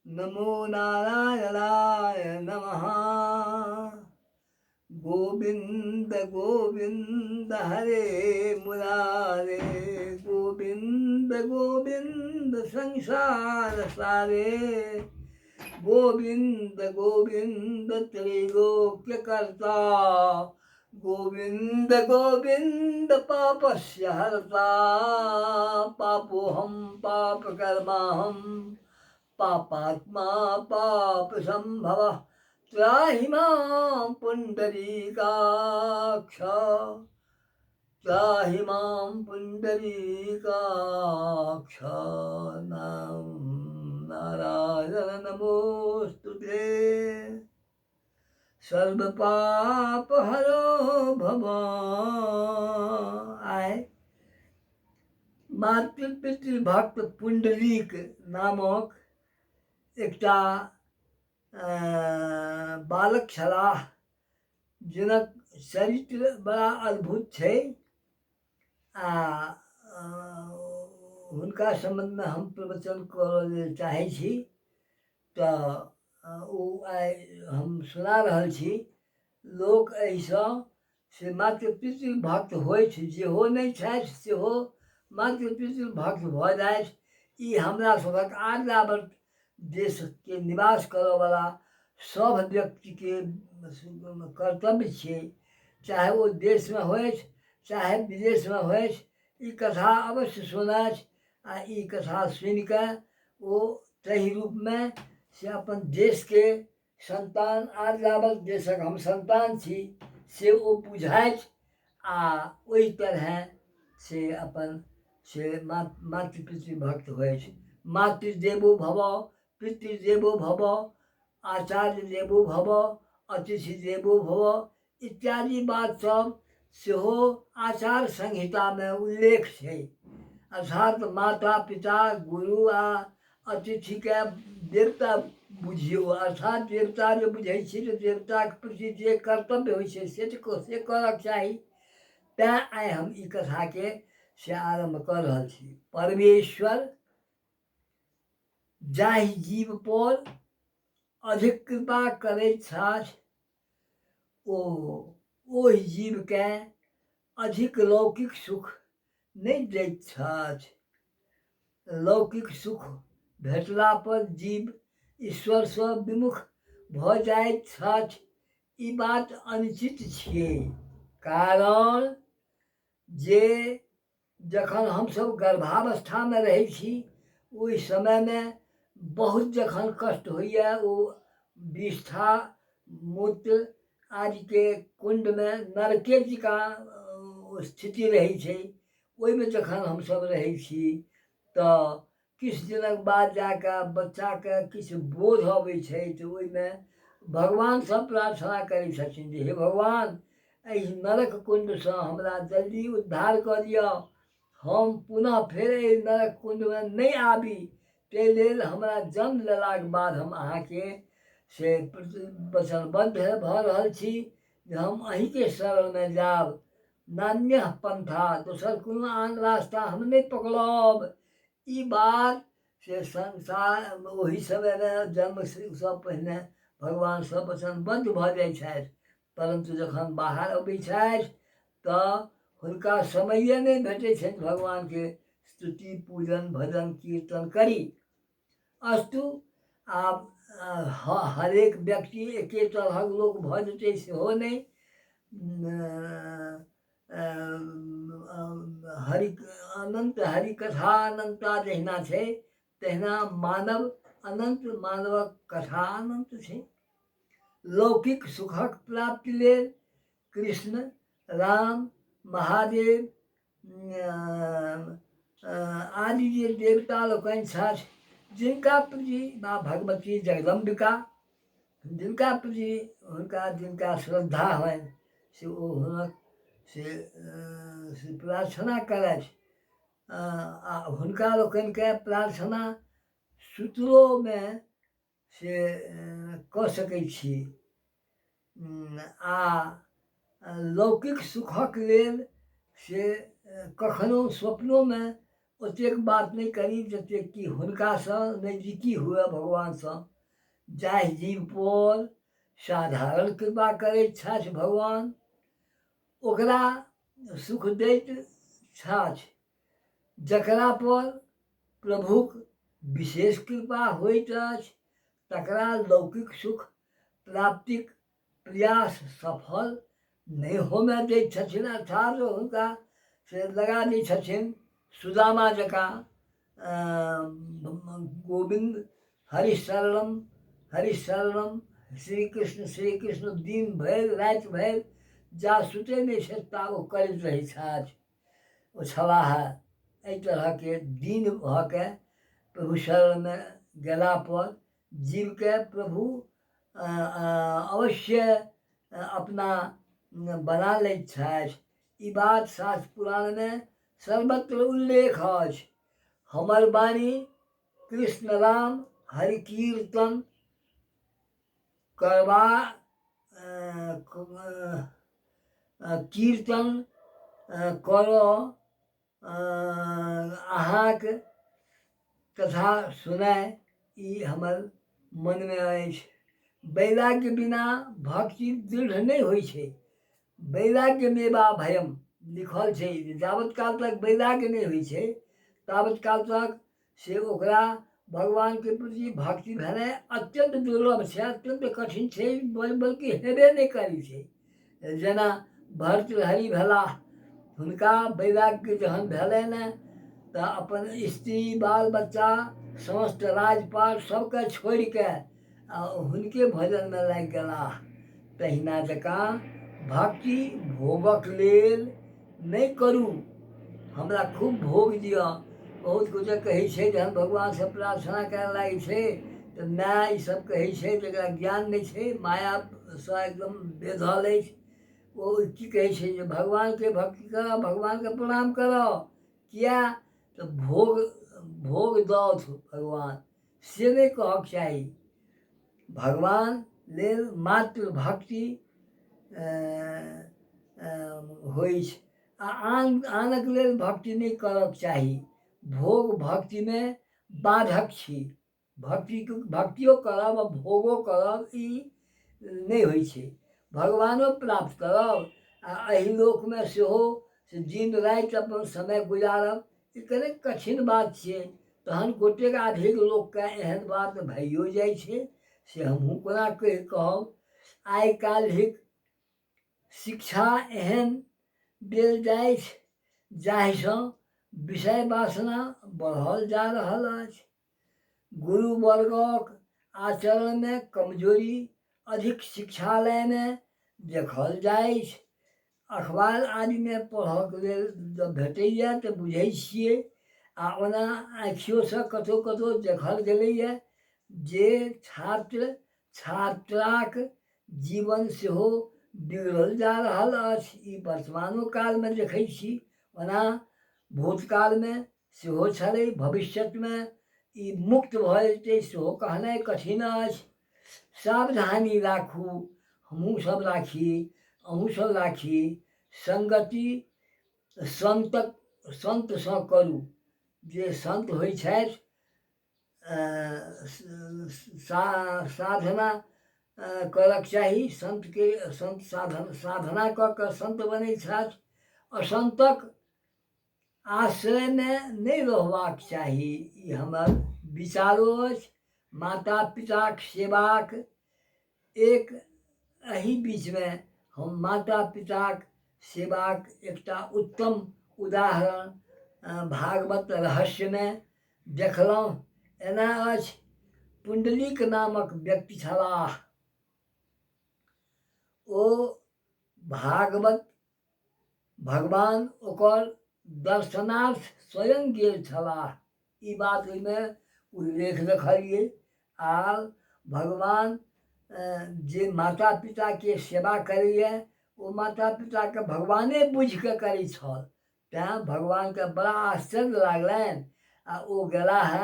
नमो नारायणाय नमः। गोविंद गोविंद हरे मुरारे, गोविंद गोविंद संसार सारे, गोविंद गोविंद त्रैलोक्य कर्ता, गोविंद गोविंद पापस्य हर्ता। पापोहम पाप कर्माहम पापात्मा पाप संभव, त्राहि मां पुंडरीकाक्ष, त्राहि मां पुंडरीकाक्ष। नारायण नमोस्तुते, सर्व पाप हरो भव। आय मातृपितृ भक्त पुंडरीक नामक एकटा बालक छलाह, जिनक चरित्र बड़ा अद्भुत छै। हुनका सम्बन्धमे हम प्रवचन करय चाहै छी, तऽ ओ आइ हम सुना रहल छी। लोक एहिसँ से मात्र पितृ भक्त होइत, जेहो नहि छथि सेहो मात्र पितृ भक्त भऽ जाथि। ई हमरा सभक आर्यावर्त देश के निवास करयवला सब व्यक्तिके कर्तव्य छियै, चाहे वो देशमे होथि चाहे विदेशमे होथि। ई कथा अवश्य सुनथि, आ ई कथा सुनिकऽ ओ ताहि रूपमे से अपन देशके संतान, आर्यावर्त देशक हम संतान छी से ओ बुझथि, आ ओहि तरहेँ से अपन से मातृ पितृ भक्त होथि। मातृदेवो भव, पितृदेवो भव, आचार्य देवो भव, अतिथि देवो भव इत्यादि बात सब सेहो आचार संहितामे उल्लेख छै। अर्थात माता पिता गुरु आ अतिथिके देवता बुझियौ। अर्थात देवता जे बुझै छी तऽ देवताके प्रति जे कर्तव्य होइ छै से करऽके चाही। तैँ आइ हम ई कथाके से आरम्भ कऽ रहल छी। परमेश्वर जाहि जीव पर अधिक कृपा करैत छथि, ओहि जीवके अधिक लौकिक सुख नहि दैत छथि। लौकिक सुख भेटला पर जीव ईश्वरसँ विमुख भऽ जाइत छथि। ई बात अनुचित छियै, कारण जे जखन हमसब गर्भावस्थामे रहै छी ओहि समयमे बहुत जखन कष्ट होइए, ओ विष्ठा मूत्र आदिके कुण्डमे नरके जकाँ स्थिति रहै छै। ओहिमे जखन हमसब रहै छी तऽ किछु दिनक बाद जाकऽ बच्चाके किछु बोध अबै छै, तऽ ओहिमे भगवानसँ प्रार्थना करै छथिन जे हे भगवान, एहि नरक कुण्डसँ हमरा जल्दी उद्धार कऽ दिअ, हम पुनः फेर एहि नरक कुण्डमे नहि आबी। ताहि लेल हमरा जन्म लेलाक बाद हम अहाँके से वचनबद्ध भऽ रहल छी जे हम अहीँके शरणमे जायब। नान्यः पंथा, दोसर कोनो आन रास्ता हम नहि पकड़ब। ई बात से संसार ओहि समयमे जन्मसँ पहिने भगवानसँ वचनबद्ध भऽ जाइ छथि, परन्तु जखन बाहर अबै छथि तऽ हुनका समये नहि भेटै छनि भगवानके स्तुति पूजन भजन कीर्तन करी। अस्तु, आब हरेक व्यक्ति एके तरहक लोक भऽ जेतै सेहो नहि। अनंत हरि कथा अनंता जहिना छै, तहिना मानव अनंत, मानवक कथा अनंत छै। लौकिक सुखक प्राप्ति लेल कृष्ण, राम, महादेव आदि जे देवता लोकनि छथि, जिनका प्रति माँ भगवती जगदम्बिका, जिनका प्रति जिनका श्रद्धा होइन से ओ हुनक से प्रार्थना करथि। आ हुनका लोकनिके प्रार्थना सूत्रोमे से कऽ सकै छी। आ लौकिक सुखक लेल से कखनो स्वप्नोमे ओतेक बात नहीं करी जतेक कि हुनकासँ नजदीकी हुए भगवानसँ। जाहि जीव पर साधारण कृपा करैत छथि भगवान, ओकरा सुख दैत छथि। जकरा पर प्रभुक विशेष कृपा होइत अछि, तकरा लौकिक सुख प्राप्तिक प्रयास सफल नहीं होमे दैत छथिन, अर्थात हुनका से लगा दै छथिन सुदामा जकाँ। गोविंद हरिशरणम हरिशरणम, श्री कृष्ण दिन भरि राति भरि जा सुतै नहि छथि ता ओ करैत रहै छथि। ओ छलाह एहि तरहके दिन भऽ के प्रभु शरणमे गेला पर जीवके प्रभु अवश्य अपना बना लैत छथि। ई बात शास्त्र पुराणमे सर्वत्र उल्लेख अछि। हमर वाणी कृष्ण राम हरि कीर्तन करबा कीर्तन करऽ अहाँके कथा सुनाय, ई हमर मनमे अछि। वैराग्य बिना भक्ति दृढ़ नहीं होइ छै। वैराग्य मेवा भयम लिखल छै। जाबत काल तक वैराग्य नहीं होइ छै ताबत काल तक से ओकरा भगवानके प्रति भक्ति भेनाइ अत्यंत दुर्लभ छै, अत्यंत कठिन छै, बल्कि हेबे नहीं करै छै। जेना भर्तृहरि भेलाह, हुनका वैराग्य जहन भेलनि तऽ अपन स्त्री बाल बच्चा समस्त राजपाट सबके छोड़ि के आ हुनके भजनमे लागि गेलाह। तहिना जकाँ भक्ति भोगक लेल नहीं करू, हमरा खूब भोग दिअ। बहुत गोटे कहै छै जहन भगवानसँ प्रार्थना करय लागै छै तऽ माय ई सब कहै छै जकरा ज्ञान नहीं छै, मायासँ एकदम बेधल अछि, ओ की कहै छै जे भगवानके भक्ति करऽ, भगवानके प्रणाम करऽ। किया तऽ भोग दौथ भगवान, से नहीं कहक चाही। भगवान लेल मात्र भक्ति होइ छै, आनक लेल भक्ति नहीं करक चाही। भोग भक्तिमे बाधक छी। भक्तियो करब आ भोगो करब ई नहीं होइ छै। भगवानो प्राप्त करब आ एहि लोकमे सेहो से दिन राति अपन समय गुजारब, ई कनेक कठिन बात छियै। तहन गोटेक आधेक लोकके एहन बात भइयो जाइ छै, से हमहूँ कोना कहि कहब। आइ काल्हिक शिक्षा एहन देल जाइ छै जाहिसँ विषय वासना बढ़ल जा रहल अछि। गुरु वर्गक आचरणमे कमजोरी अधिक शिक्षालयमे देखल जाइ छै। अखबार आदिमे पढ़ऽके लेल जब भेटैए तऽ बुझै छियै, आ ओना आँखियोसँ कतहु कतहु देखल गेलैए जे छात्र छात्राक जीवन सेहो बिगड़ल जा रहल अछि। ई वर्तमानो कालमे देखै छी, ओना भूतकालमे सेहो छलै, भविष्यमे ई मुक्त भऽ जेतै सेहो कहनाइ कठिन अछि। सावधानी राखू, हमहूँ सब राखी, अहूँ सब राखी। संगति संतसँ करू। जे संत होइ छथि साधना करक चाही। संत साधना कऽ कऽ संत बनै छथि। असंतक आश्रयमे नहीं रहबाक चाही, ई हमर विचारो अछि। माता पिताक सेवाक एक एहि बीचमे हम माता पिताक सेवाक एकटा उत्तम उदाहरण भागवत रहस्यमे देखलहुँ। एना अछि, पुंडलिक नामक व्यक्ति छलाह। ओ भगवान ओकर दर्शनार्थ स्वयं गेल छलाह। ई बात ओहिमे उल्लेख देखलिए। आ भगवान जे माता पिताके सेवा करैए ओ माता पिताके भगवाने बुझिके करै छल। तैँ भगवानके बड़ा आश्चर्य लागलनि आ ओ गेलाह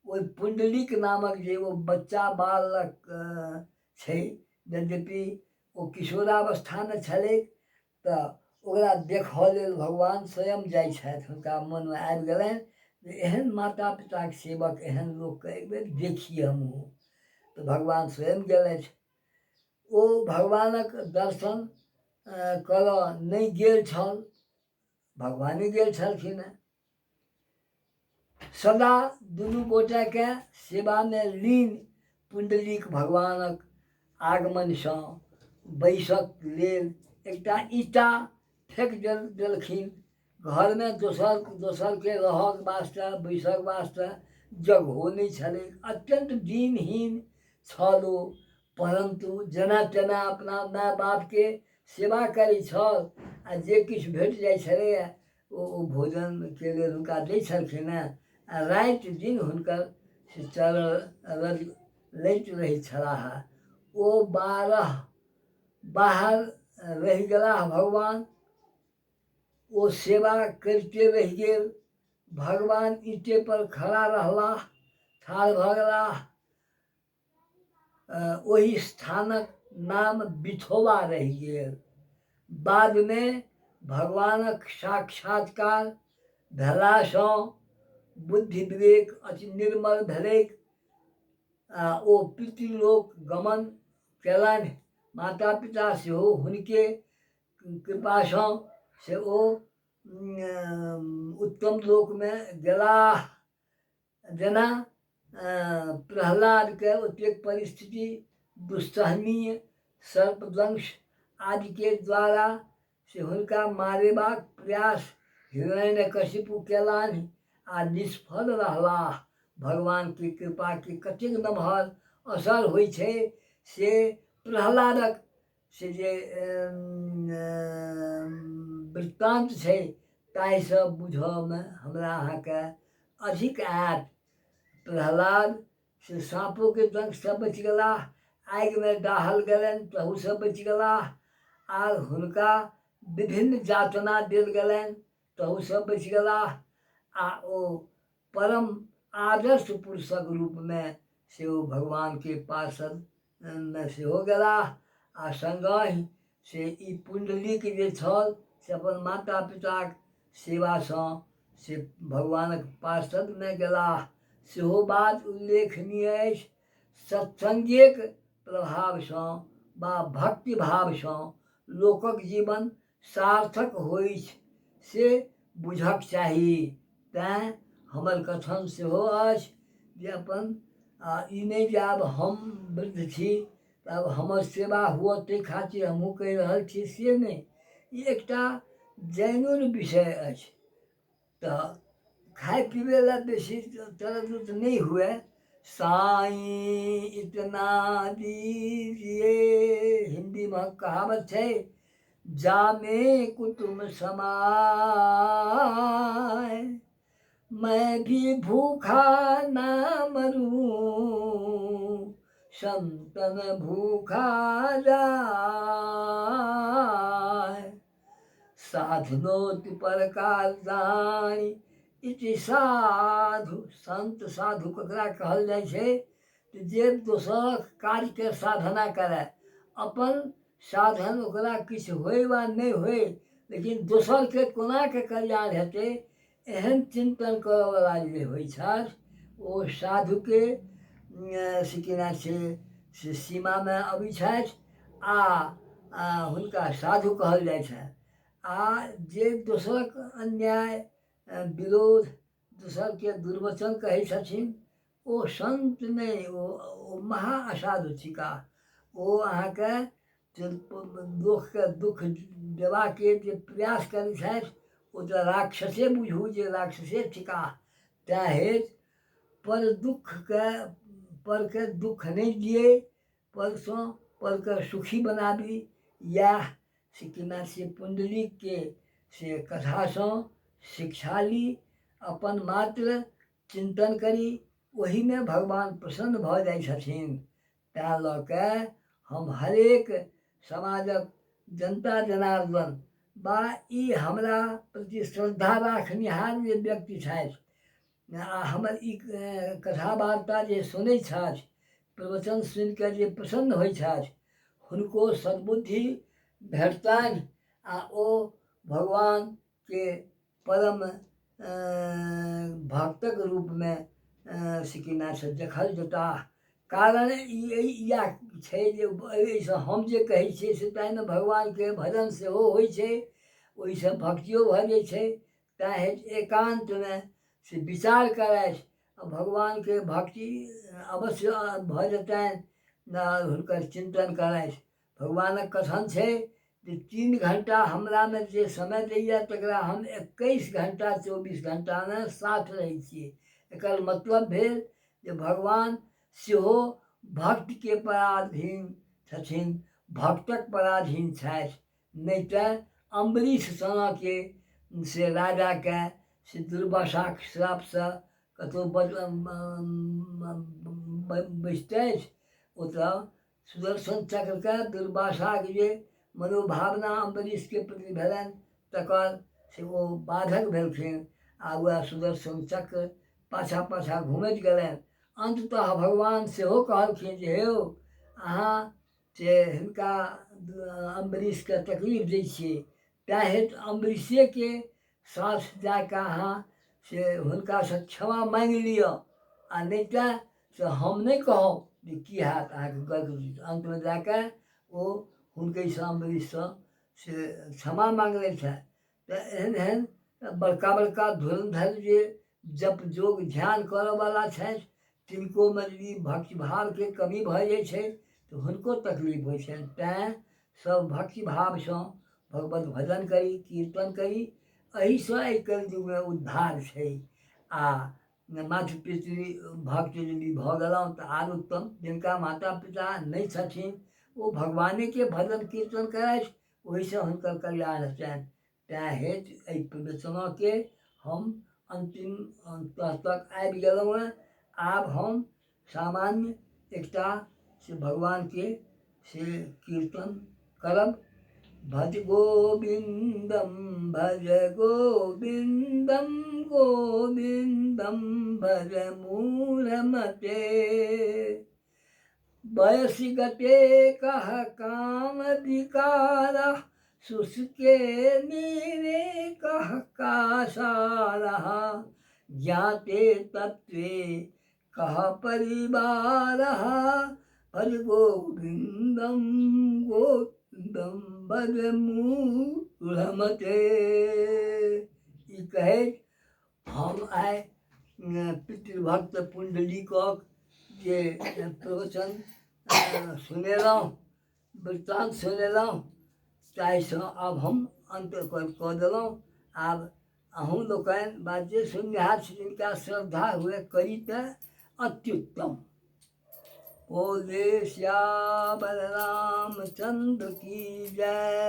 ओहि पुंडलिक नामक जे ओ बच्चा बालक छै, यद्यपि ओ किशोरावस्थामे छलै, तऽ ओकरा देखऽ लेल भगवान स्वयं जाइ छथि। हुनका मोनमे आबि गेलनि जे एहन माता पिताके सेवक एहन लोकके एक बेर देखी हमहूँ। तऽ भगवान स्वयं गेलथि। ओ भगवानक दर्शन करऽ नहि गेल छल, भगवाने गेल छलखिन हेँ। सदा दुनू गोटेके सेवामे लीन पुण्डलीक भगवानक आगमनसँ बैसक लेल एकटा ईटा फेंक देलखिन। घरमे दोसरके रहक वास्ते बैसक वास्ते जगहो नहि छलै, अत्यन्त दीनहीन छल ओ। परन्तु जेना तेना अपना माय बापके सेवा करै छल, आ जे किछु भेट जाइ छलैए ओ भोजनके लेल हुनका दै छलखिन हेँ। आ राति दिन हुनकर से चलल लैत रहै छलाह। ओ बाहर रहि गेलाह भगवान, ओ सेवा करिते रहि गेल। भगवान ईंटे पर खड़ा रहलाह, ठाढ़ भऽ गेलाह। ओहि स्थानक नाम विठोबा रहि गेल। बादमे भगवानक साक्षात्कार भेलासँ बुद्धि विवेक अति निर्मल भेलैक, आ ओ पितृलोक गमन कयलनि। माता पिता सेहो हुनके कृपासँ से ओ उत्तम लोकमे गेलाह। जेना प्रहलादके ओतेक परिस्थिति दुस्सहनीय सर्पदंश आदिके द्वारा से हुनका मारेबाक प्रयास हिरण्यकशिपु केलनि आ निष्फल रहलाह। भगवानके कृपाके कतेक नमहर असर होइ छै से प्रहलादक से जे वृत्तान्त छै ताहिसँ बुझऽमे हमरा अहाँके अधिक आयत। प्रहलाद से साँपोके दंशसँ बचि गेलाह, आगिमे डाहल गेलनि तहूसँ बचि गेलाह, आर हुनका विभिन्न यातना देल गेलनि तहूसँ बचि गेलाह। आ ओ परम आदर्श पुरुषक रूपमे से ओ भगवानके पार्षदमे सेहो गेलाह। आ सङ्गहि से ई पुण्डलीक जे छल से अपन माता पिताक सेवासँ से भगवानक पार्षदमे गेलाह। सेहो बात उल्लेखनीय अछि। सत्सङ्गेक प्रभावसँ वा भक्तिभावसँ लोकक जीवन सार्थक होइ से बुझक चाही। तेँ हमर कथन सेहो अछि जे अपन ई नहि जे आब हम वृद्ध छी तऽ आब हमर सेवा हुअ ताहि खातिर हमहूँ कहि रहल छी, से नहि। ई एकटा जैनुन विषय अछि। तऽ खाए पीबै लए बेसी तरद्दुत नहीं हुए। साईं इतना दीजिए, हिंदी में कहावत है, जामे कुटुम समाए, मैं भी भूखा ना मरूं, संतन भूखा जाए। साधनोति परकार दानी इति साधु। संत साधु ककरा कहल जाइ छै? जे दोसरक कार्यके साधना करय, अपन साधन ओकरा किछु होय वा नहि होय, लेकिन दोसरके कोनाके कल्याण हेतै एहन चिन्तन करयवला जे होइ छथि ओ साधुके से केना छै से सीमामे अबै छथि आ हुनका साधु कहल जाइ छनि। आ जे दोसरक अन्याय विरोध, दोसरके दुर्वचन कहै छथिन ओ संत नहि, ओ महा असाधु थिकाह। ओ अहाँके लोकके दुःख देबाके जे प्रयास करै छथि ओ तऽ राक्षसे बुझू जे राक्षसे थिकाह। तैँ हेतु परके दुःख नहि दियै, परसँ परके सुखी बनाबी। इएह से केना से पुण्डलीकके से कथासँ शिक्षा ली, अपन मात्र चिन्तन करी, ओहीमे भगवान प्रसन्न भऽ जाइ छथिन। तैँ लऽ कऽ हम हरेक समाजक जनता जनार्दन बा ई हमरा प्रति श्रद्धा राखनिहार जे व्यक्ति छथि आ हमर ई कथा वार्ता जे सुनै छथि, प्रवचन सुनिकऽ जे प्रसन्न होइ छथि, हुनको सद्बुद्धि भेटतनि आ ओ भगवानके परम भक्तक रूप में सिकिना से देखल जेता। कारण इएह छै जे एहिसँ हम जे कहै छियै से तैँ ने भगवानके भजन सेहो होइ छै, ओहिसँ भक्तियो भऽ जाइ छै। तैँ एकान्तमे से विचार करथि भगवानके भक्ति अवश्य भऽ जेतनि, हुनकर चिन्तन करथि। भगवानक कथन छै जे 3 घंटा हमरामे जे समय दैए तकरा हम 21 घंटा 24 घंटामे साथ रहै छियै। एकर मतलब भेल जे भगवान सेहो भक्तके पराधीन छथिन, भक्तक पराधीन छथि। नहि तऽ अम्बरीश सनके से राजाके से दुर्वासाक श्रापसँ कतहु बचतथि। ओ तऽ सुदर्शन चक्रके दुर्वासाक जे मनोभावना अम्बरीशके प्रति भेलनि तकर से ओ बाधक भेलखिन, आ वएह सुदर्शन चक्र पाछाँ पाछाँ घुमैत गेलनि। अन्ततः भगवान सेहो कहलखिन जे हे अहाँ से हिनका अम्बरीशके तकलीफ दै छियै, तैँ हेतु अम्बरीशेके साथ जाकऽ अहाँ से हुनकासँ क्षमा माँगि लिअ, आ नहि तऽ से हम नहि कहब जे की हैत अहाँके गलती। अन्तमे जाकऽ ओ हुनकेसँ अम्बरीशसँ से क्षमा माँगलथि है। तऽ एहन एहन बड़का बड़का धुरन्धर जे जप जोग ध्यान करऽवला छथि तिनकोमे यदि भक्तिभावके कमी भऽ जाइ छै तऽ हुनको तकलीफ होइ छनि। तैँ सब भक्तिभावसँ भगवत भजन करी, कीर्तन करी, एहिसँ एहि कलयुगमे उद्धार छै। आ मातृ पितृ भक्त यदि भऽ गेलहुँ तऽ आर उत्तम। जिनका माता पिता नहि छथिन ओ भगवानेके भजन कीर्तन करथि, ओहिसँ हुनकर कल्याण हेतनि। तैँ हेतु एहि प्रवचनके हम अन्तिम तह तक आबि गेलहुँ हेँ। आब हम सामान्य एकटा से भगवानके से कीर्तन करब। भज गोविन्दम भज गोविन्दम गोविन्दम भज मूढ़मते। वयसि गते कह काम विकारा, शुष्के नीरे कह कासारः। ज्ञाते तत्त्वे कह परिवारः, भज गोविन्दम गोविन्दम भज मूढ़मते। ई कहैत हम आइ पितृभक्त पुण्डलीकक जे प्रवचन सुनेलहुँ, वृत्तान्त सुनेलहुँ, ताहिसँ आब हम अन्त कऽ देलहुँ। आब अहूँ लोकनि वा जे सुननिहार छी जिनका श्रद्धा हुए करी तऽ अत्युत्तम। बोले श्याम रामचंद्र की जय।